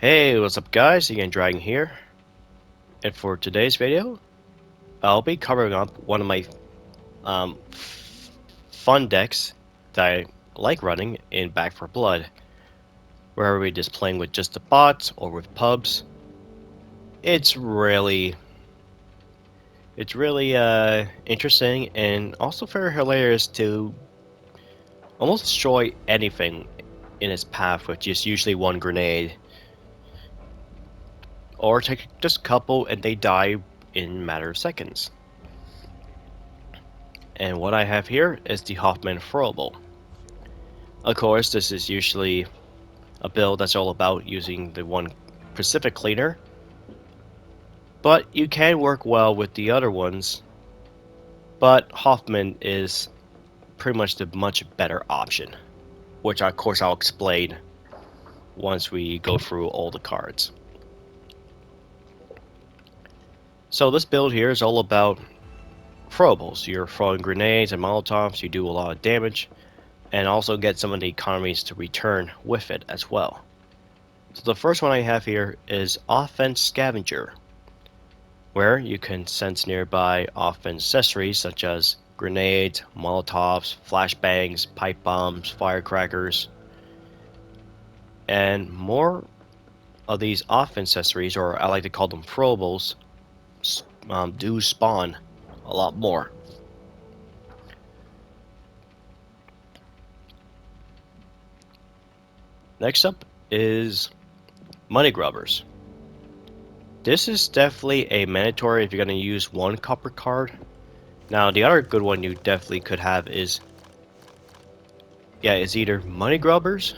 Hey, what's up guys, Again Dragon here, and for today's video, I'll be covering up one of my fun decks that I like running in Back 4 Blood, where we're just playing with just the bots or with pubs. It's really interesting and also very hilarious to almost destroy anything in its path with just usually one grenade. Or take just a couple and they die in a matter of seconds. And what I have here is the Hoffman Throwable. Of course, this is usually a build that's all about using the one Pacific cleaner, but you can work well with the other ones. But Hoffman is pretty much the much better option, which of course I'll explain once we go through all the cards. So this build here is all about throwables. You're throwing grenades and molotovs, you do a lot of damage, and also get some of the economies to return with it as well. So the first one I have here is Offense Scavenger, where you can sense nearby offense accessories such as grenades, molotovs, flashbangs, pipe bombs, firecrackers, and more of these offense accessories, or I like to call them throwables, do spawn a lot more. Next up is Money Grubbers. This is definitely a mandatory if you're going to use one copper card. Now the other good one you definitely could have is either Money Grubbers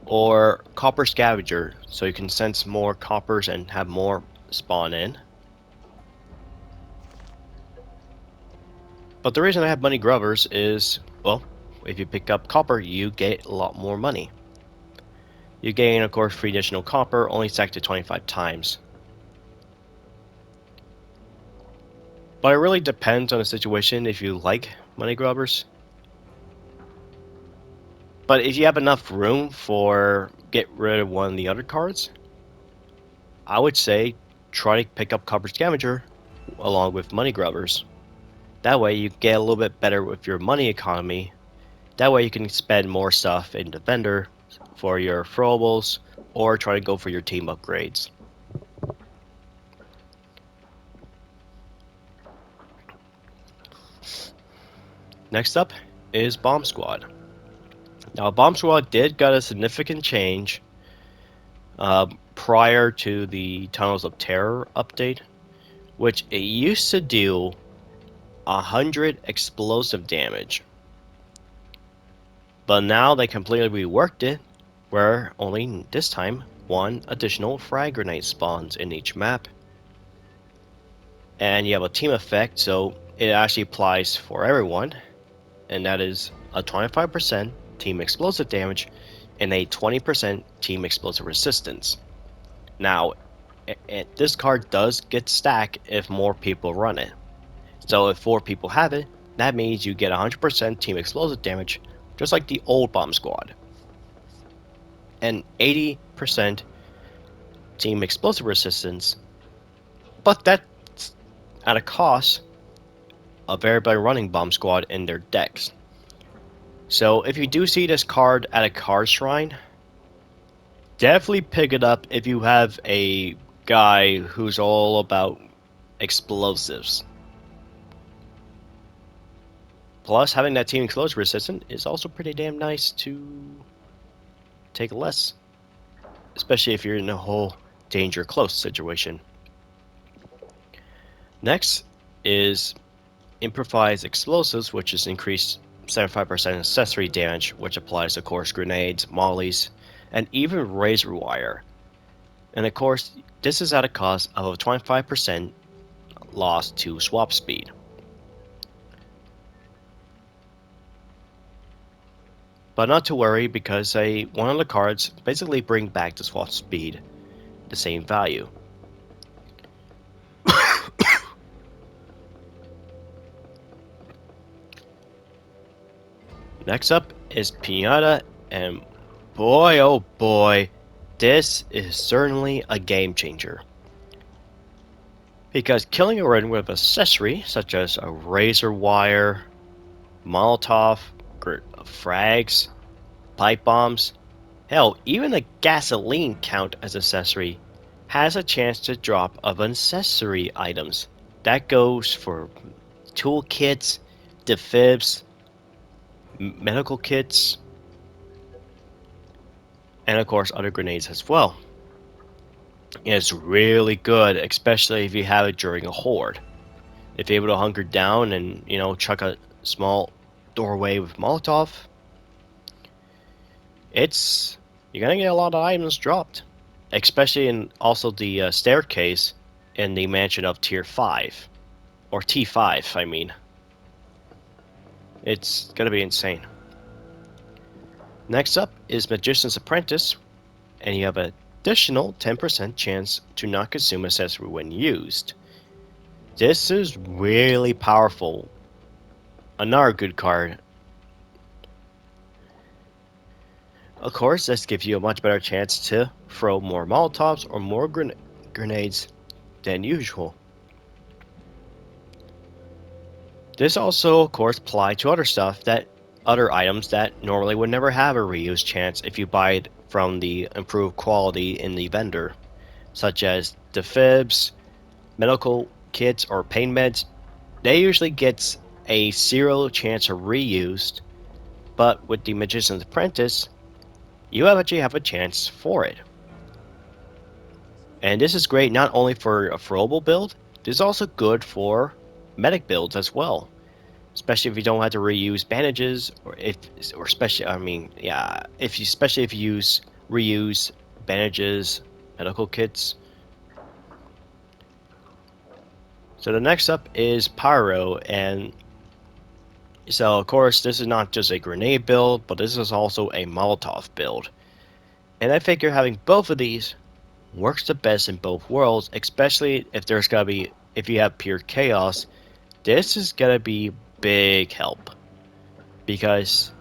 or Copper Scavenger, so you can sense more coppers and have more spawn in. But the reason I have Money Grubbers is, well, if you pick up copper, you get a lot more money. You gain, of course, free additional copper, only stacked to 25 times. But it really depends on the situation if you like Money Grubbers. But if you have enough room for get rid of one of the other cards, I would say try to pick up Copper Scavenger along with Money Grubbers. That way you get a little bit better with your money economy. That way you can spend more stuff in the vendor for your throwables or try to go for your team upgrades. Next up is Bomb Squad. Now Bomb Squad did got a significant change prior to the Tunnels of Terror update, which it used to do 100 explosive damage. But now they completely reworked it, where only this time one additional frag grenade spawns in each map. And you have a team effect, so it actually applies for everyone, and that is a 25% team explosive damage and a 20% team explosive resistance. Now, this card does get stacked if more people run it. So if 4 people have it, that means you get 100% team explosive damage, just like the old Bomb Squad, and 80% team explosive resistance, but that's at a cost of everybody running Bomb Squad in their decks. So if you do see this card at a card shrine, definitely pick it up if you have a guy who's all about explosives. Plus, having that team explosive resistant is also pretty damn nice to take less, especially if you're in a whole danger close situation. Next is Improvised Explosives, which is increased 75% accessory damage, which applies of course grenades, mollies, and even razor wire. And of course, this is at a cost of a 25% loss to swap speed. But not to worry, because one of the cards basically bring back the swap speed the same value. Next up is Piana, and boy oh boy, This is certainly a game changer. Because killing a rodent with accessory, such as a razor wire, Molotov, frags, pipe bombs, hell, even a gasoline count as accessory, has a chance to drop of accessory items. That goes for toolkits, defibs, medical kits, and of course other grenades as well. And it's really good, especially if you have it during a horde. If you're able to hunker down and, chuck a small doorway with Molotov, you're gonna get a lot of items dropped, especially in also the staircase in the mansion of Tier 5 or T5. I mean, it's gonna be insane. Next up is Magician's Apprentice, and you have an additional 10% chance to not consume accessory when used. This is really powerful. Another good card. Of course, this gives you a much better chance to throw more Molotovs or more grenades than usual. This also, of course, applies to other items that normally would never have a reuse chance if you buy it from the improved quality in the vendor, such as defibs, medical kits, or pain meds. They usually get a 0 chance of reused, but with the Magician's Apprentice, you actually have a chance for it. And this is great not only for a throwable build, this is also good for medic builds as well. Especially if you don't have to reuse bandages, especially if you reuse bandages, medical kits. So the next up is Pyro, and so of course this is not just a grenade build, but this is also a Molotov build. And I figure having both of these works the best in both worlds, especially if you have pure chaos. This is gonna be big help, because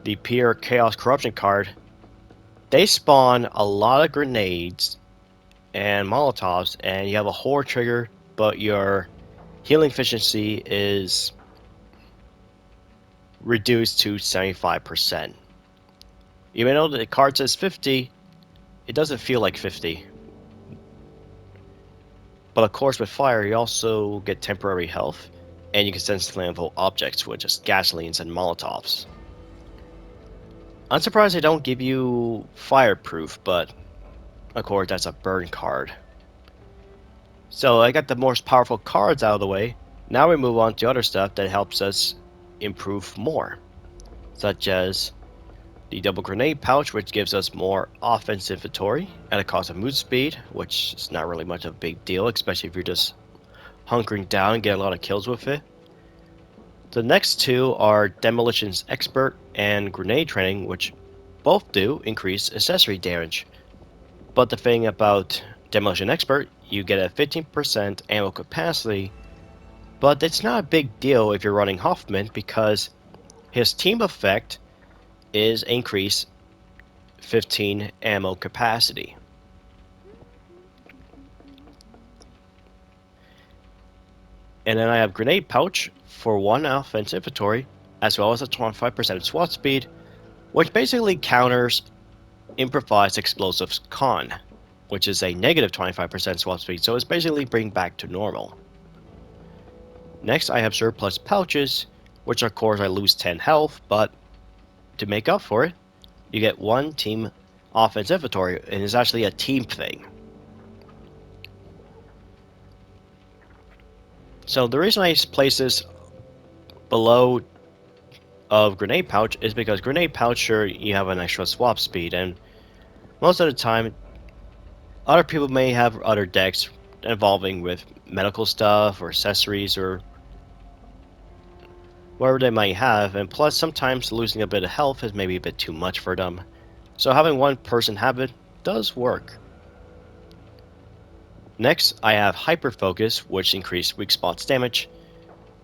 the pure chaos corruption card, they spawn a lot of grenades and Molotovs, and you have a horde trigger, but your healing efficiency is reduced to 75%. Even though the card says 50, it doesn't feel like 50. But of course with fire you also get temporary health, and you can sense flammable objects with just gasolines and Molotovs. I'm surprised they don't give you fireproof, but of course that's a burn card. So I got the most powerful cards out of the way. Now we move on to other stuff that helps us improve more, such as the double grenade pouch, which gives us more offensive inventory at a cost of move speed, which is not really much of a big deal, especially if you're just hunkering down and get a lot of kills with it. The next two are Demolition's Expert and Grenade Training, which both do increase accessory damage. But the thing about Demolition Expert, you get a 15% ammo capacity, but it's not a big deal if you're running Hoffman, because his team effect is increase 15 ammo capacity. And then I have Grenade Pouch for 1 offensive inventory, as well as a 25% SWAT speed, which basically counters Improvised Explosives Con, which is a negative 25% SWAT speed, so it's basically bring back to normal. Next I have Surplus Pouches, which of course I lose 10 health, but to make up for it, you get 1 team offensive inventory, and it's actually a team thing. So the reason I place this below of Grenade Pouch is because Grenade Pouch, sure, you have an extra swap speed, and most of the time other people may have other decks involving with medical stuff or accessories or whatever they might have, and plus sometimes losing a bit of health is maybe a bit too much for them. So having one person have it does work. Next, I have Hyper Focus, which increased weak spots damage,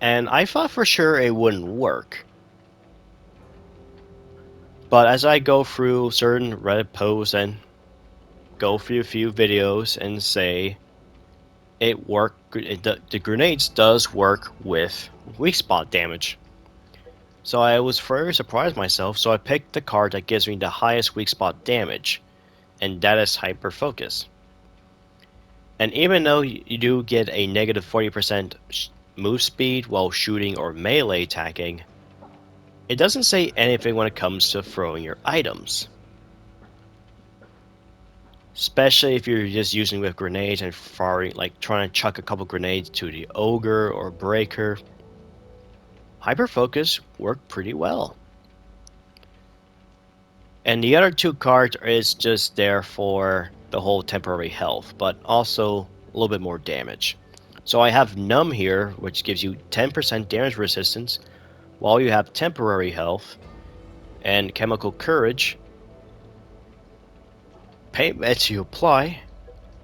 and I thought for sure it wouldn't work. But as I go through certain Reddit posts and go through a few videos and say the grenades does work with weak spot damage. So I was very surprised myself, so I picked the card that gives me the highest weak spot damage, and that is Hyper Focus. And even though you do get a negative 40% move speed while shooting or melee attacking, it doesn't say anything when it comes to throwing your items. Especially if you're just using with grenades and firing, like trying to chuck a couple grenades to the ogre or breaker. Hyper Focus worked pretty well. And the other two cards is just there for the whole temporary health, but also a little bit more damage. So I have Numb here, which gives you 10% damage resistance while you have temporary health, and Chemical Courage. Paint meds you apply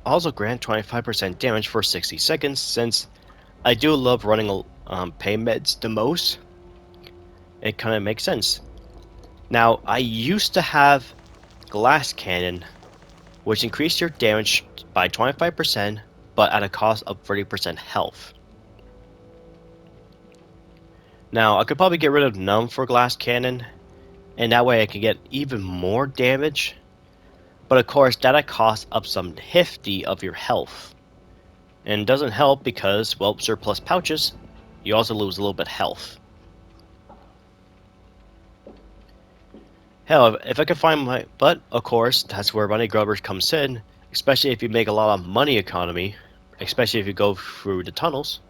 also grant 25% damage for 60 seconds. Since I do love running pain meds the most, it kind of makes sense. Now, I used to have Glass Cannon, which increased your damage by 25%, but at a cost of 30% health. Now, I could probably get rid of Numb for Glass Cannon, and that way I could get even more damage. But of course, that at cost of some hefty of your health. And it doesn't help because, well, surplus pouches, you also lose a little bit health. Hell, if I could find my... But, of course, that's where money Grubbers comes in, especially if you make a lot of money economy, especially if you go through the tunnels.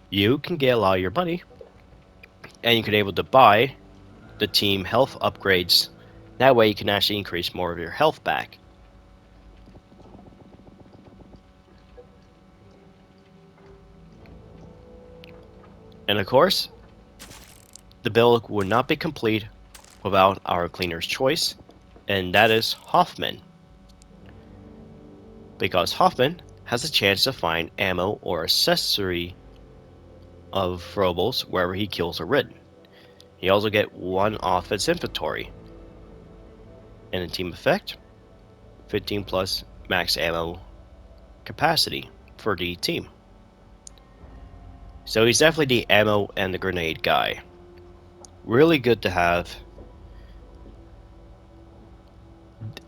You can get a lot of your money, and you can be able to buy the team health upgrades. That way you can actually increase more of your health back. And of course, the build would not be complete without our cleaner's choice, and that is Hoffman. Because Hoffman has a chance to find ammo or accessory of throwables wherever he kills a Rid. He also get one off its inventory. And a team effect, 15 plus max ammo capacity for the team. So he's definitely the ammo and the grenade guy. Really good to have.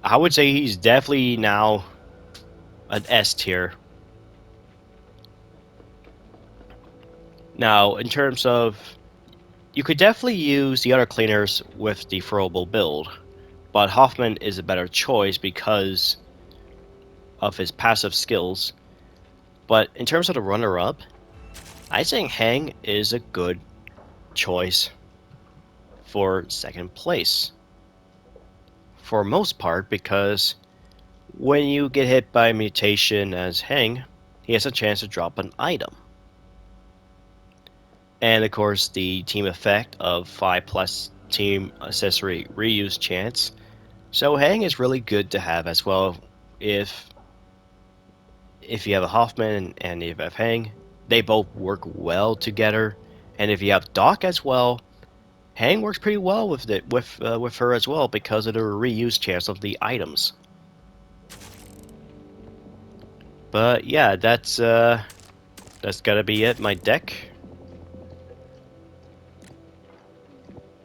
I would say he's definitely now an S tier. Now, in terms of, you could definitely use the other cleaners with the throwable build, but Hoffman is a better choice because of his passive skills. But in terms of the runner-up, I think Hang is a good choice for second place. For most part, because when you get hit by a mutation as Hang, he has a chance to drop an item. And of course, the team effect of 5 plus team accessory reuse chance. So Hang is really good to have as well if you have a Hoffman and if you have Hang. They both work well together, and if you have Doc as well, Hang works pretty well with it with her as well because of the reuse chance of the items. But yeah, that's gotta be it. My deck,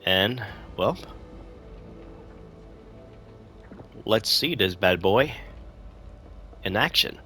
and well, let's see this bad boy in action.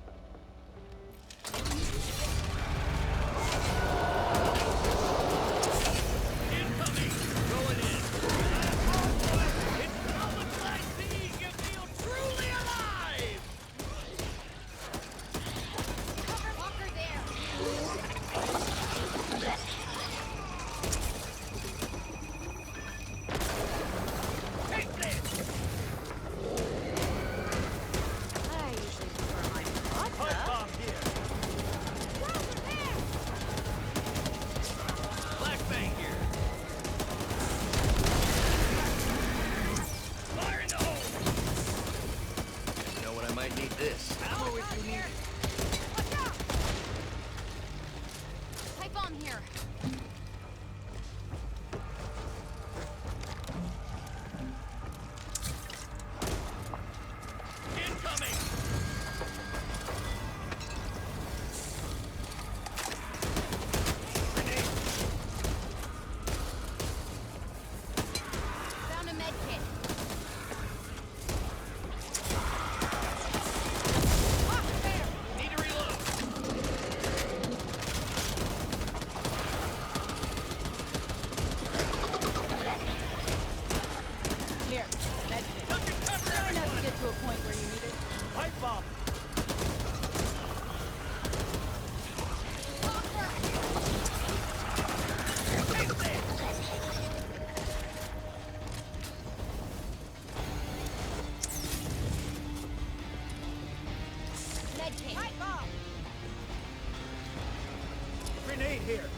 Grenade here!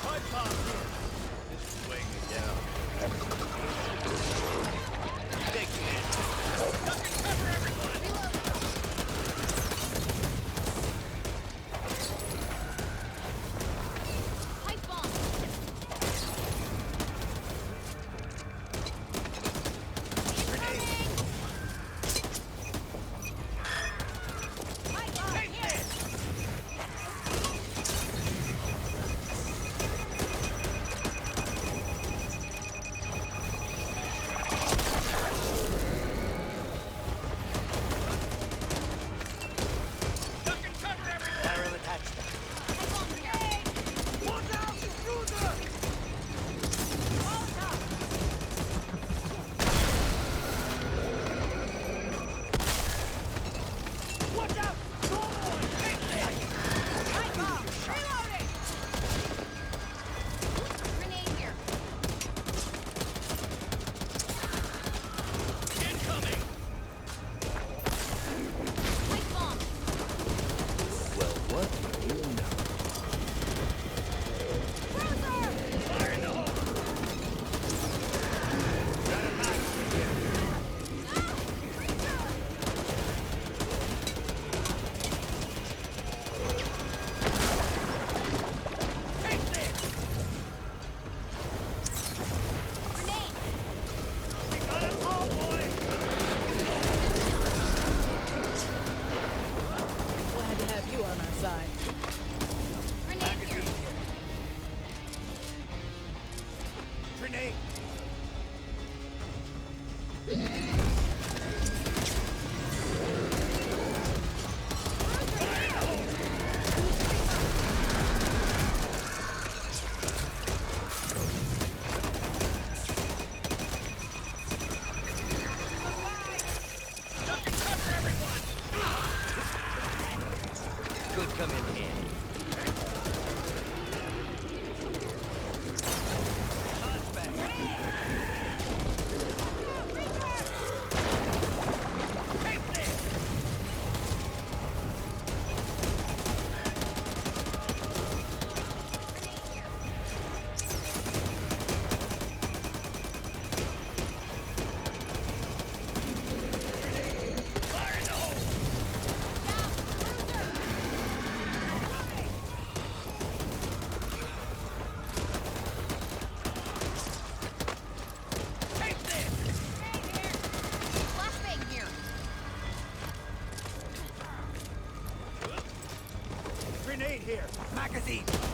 Pipe bomb here! This is weighing me down. Take it! Duck and cover, everyone! Pipe bomb! Could come in handy. Grenade here! Magazine!